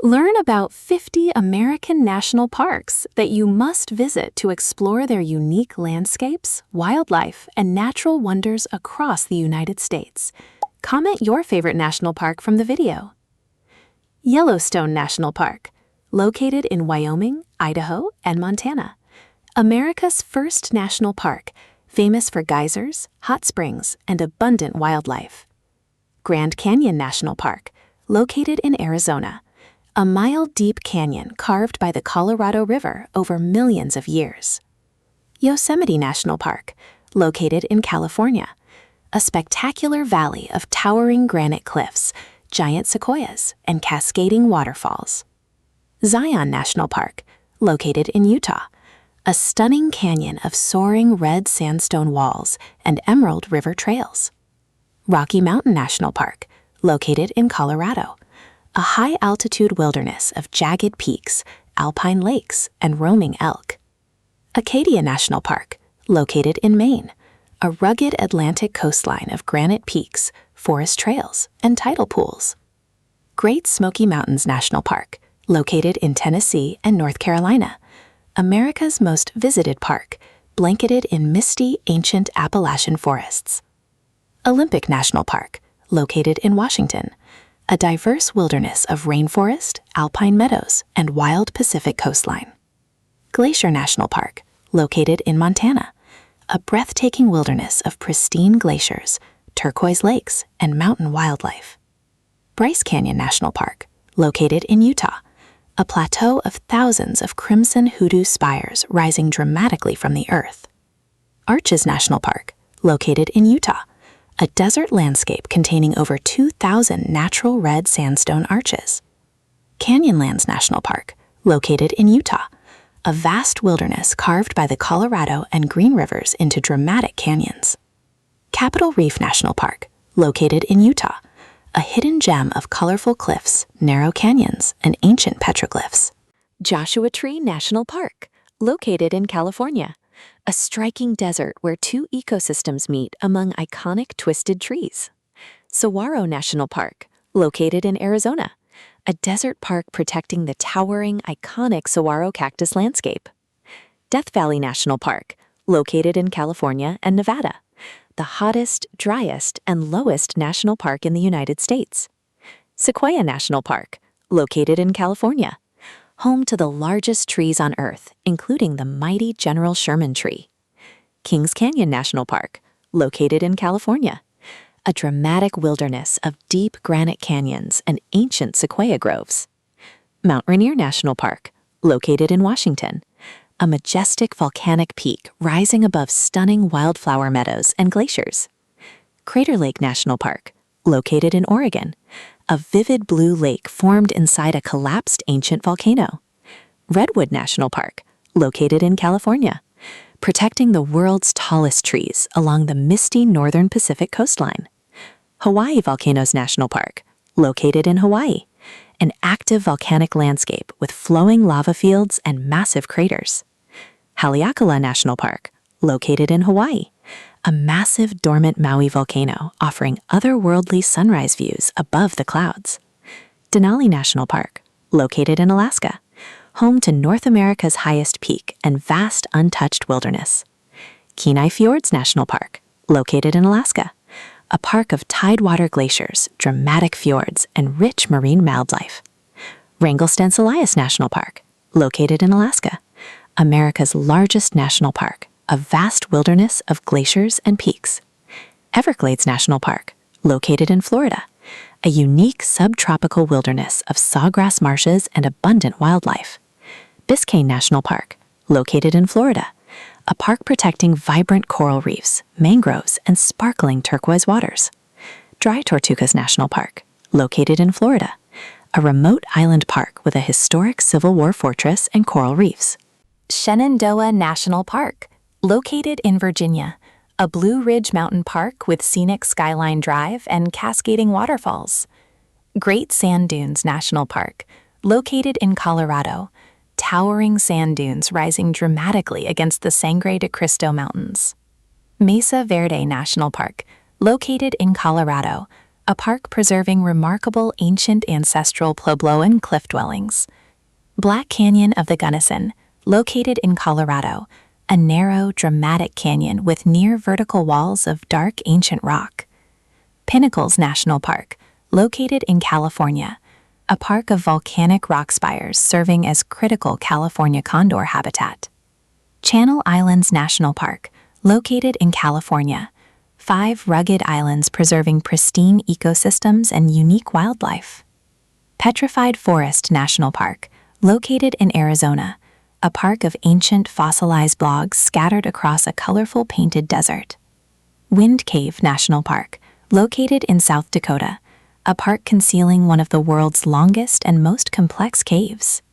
Learn about 50 American national parks that you must visit to explore their unique landscapes, wildlife, and natural wonders across the United States. Comment your favorite national park from the video. Yellowstone National Park, located in Wyoming, Idaho, and Montana. America's first national park, famous for geysers, hot springs, and abundant wildlife. Grand Canyon National Park, located in Arizona. A mile-deep canyon carved by the Colorado River over millions of years. Yosemite National Park, located in California. A spectacular valley of towering granite cliffs, giant sequoias, and cascading waterfalls. Zion National Park, located in Utah. A stunning canyon of soaring red sandstone walls and emerald river trails. Rocky Mountain National Park, located in Colorado. A high-altitude wilderness of jagged peaks, alpine lakes, and roaming elk. Acadia National Park, located in Maine. A rugged Atlantic coastline of granite peaks, forest trails, and tidal pools. Great Smoky Mountains National Park, located in Tennessee and North Carolina. America's most visited park, blanketed in misty, ancient Appalachian forests. Olympic National Park, located in Washington. A diverse wilderness of rainforest, alpine meadows, and wild Pacific coastline. Glacier National Park, located in Montana. A breathtaking wilderness of pristine glaciers, turquoise lakes, and mountain wildlife. Bryce Canyon National Park, located in Utah. A plateau of thousands of crimson hoodoo spires rising dramatically from the earth. Arches National Park, located in Utah. A desert landscape containing over 2,000 natural red sandstone arches. Canyonlands National Park, located in Utah. A vast wilderness carved by the Colorado and Green Rivers into dramatic canyons. Capitol Reef National Park, located in Utah. A hidden gem of colorful cliffs, narrow canyons, and ancient petroglyphs. Joshua Tree National Park, located in California. A striking desert where two ecosystems meet among iconic twisted trees. Saguaro National Park, located in Arizona. A desert park protecting the towering, iconic saguaro cactus landscape. Death Valley National Park, located in California and Nevada. The hottest, driest, and lowest national park in the United States. Sequoia National Park, located in California. Home to the largest trees on Earth, including the mighty General Sherman tree. Kings Canyon National Park, located in California. A dramatic wilderness of deep granite canyons and ancient sequoia groves. Mount Rainier National Park, located in Washington. A majestic volcanic peak rising above stunning wildflower meadows and glaciers. Crater Lake National Park, located in Oregon. A vivid blue lake formed inside a collapsed ancient volcano. Redwood National Park, located in California, protecting the world's tallest trees along the misty northern Pacific coastline. Hawaii Volcanoes National Park, located in Hawaii, an active volcanic landscape with flowing lava fields and massive craters. Haleakala National Park, located in Hawaii, a massive dormant Maui volcano offering otherworldly sunrise views above the clouds. Denali National Park, located in Alaska, home to North America's highest peak and vast untouched wilderness. Kenai Fjords National Park, located in Alaska, a park of tidewater glaciers, dramatic fjords, and rich marine wildlife. Wrangell-Stens Elias National Park, located in Alaska, America's largest national park, a vast wilderness of glaciers and peaks. Everglades National Park, located in Florida, a unique subtropical wilderness of sawgrass marshes and abundant wildlife. Biscayne National Park, located in Florida, a park protecting vibrant coral reefs, mangroves, and sparkling turquoise waters. Dry Tortugas National Park, located in Florida, a remote island park with a historic Civil War fortress and coral reefs. Shenandoah National Park, located in Virginia, a Blue Ridge Mountain Park with scenic Skyline Drive and cascading waterfalls. Great Sand Dunes National Park, located in Colorado, towering sand dunes rising dramatically against the Sangre de Cristo Mountains. Mesa Verde National Park, located in Colorado, a park preserving remarkable ancient ancestral Puebloan cliff dwellings. Black Canyon of the Gunnison, located in Colorado, a narrow, dramatic canyon with near vertical walls of dark ancient rock. Pinnacles National Park, located in California, a park of volcanic rock spires serving as critical California condor habitat. Channel Islands National Park, located in California, 5 rugged islands preserving pristine ecosystems and unique wildlife. Petrified Forest National Park, located in Arizona, a park of ancient fossilized logs scattered across a colorful painted desert. Wind Cave National Park, located in South Dakota, a park concealing one of the world's longest and most complex caves.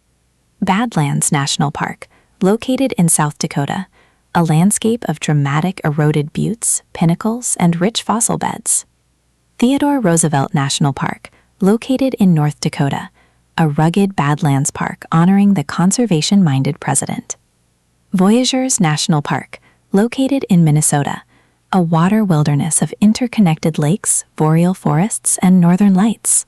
Badlands National Park, located in South Dakota, a landscape of dramatic eroded buttes, pinnacles, and rich fossil beds. Theodore Roosevelt National Park, located in North Dakota, a rugged Badlands park honoring the conservation-minded president. Voyageurs National Park, located in Minnesota, a water wilderness of interconnected lakes, boreal forests, and northern lights.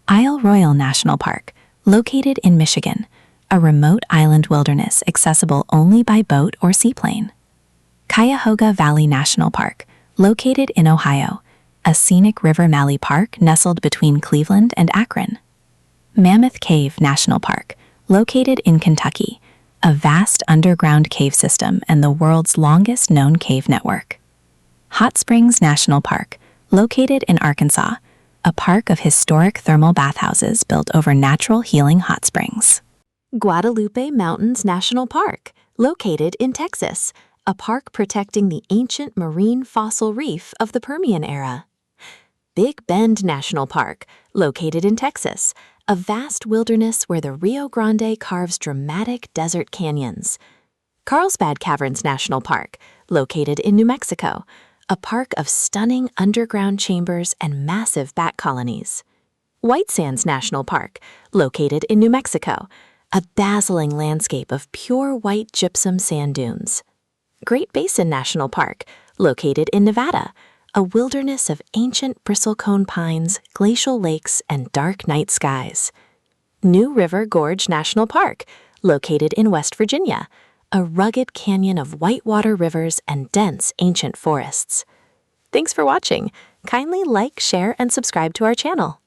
Isle Royale National Park, located in Michigan, a remote island wilderness accessible only by boat or seaplane. Cuyahoga Valley National Park, located in Ohio, a scenic river valley park nestled between Cleveland and Akron. Mammoth Cave National Park, located in Kentucky, a vast underground cave system and the world's longest known cave network. Hot Springs National Park, located in Arkansas, a park of historic thermal bathhouses built over natural healing hot springs. Guadalupe Mountains National Park, located in Texas, a park protecting the ancient marine fossil reef of the Permian era. Big Bend National Park, located in Texas, a vast wilderness where the Rio Grande carves dramatic desert canyons. Carlsbad Caverns National Park, located in New Mexico, a park of stunning underground chambers and massive bat colonies. White Sands National Park, located in New Mexico, a dazzling landscape of pure white gypsum sand dunes. Great Basin National Park, located in Nevada, a wilderness of ancient bristlecone pines, glacial lakes, and dark night skies. New River Gorge National Park, located in West Virginia, a rugged canyon of whitewater rivers and dense ancient forests. Thanks for watching. Kindly like, share, and subscribe to our channel.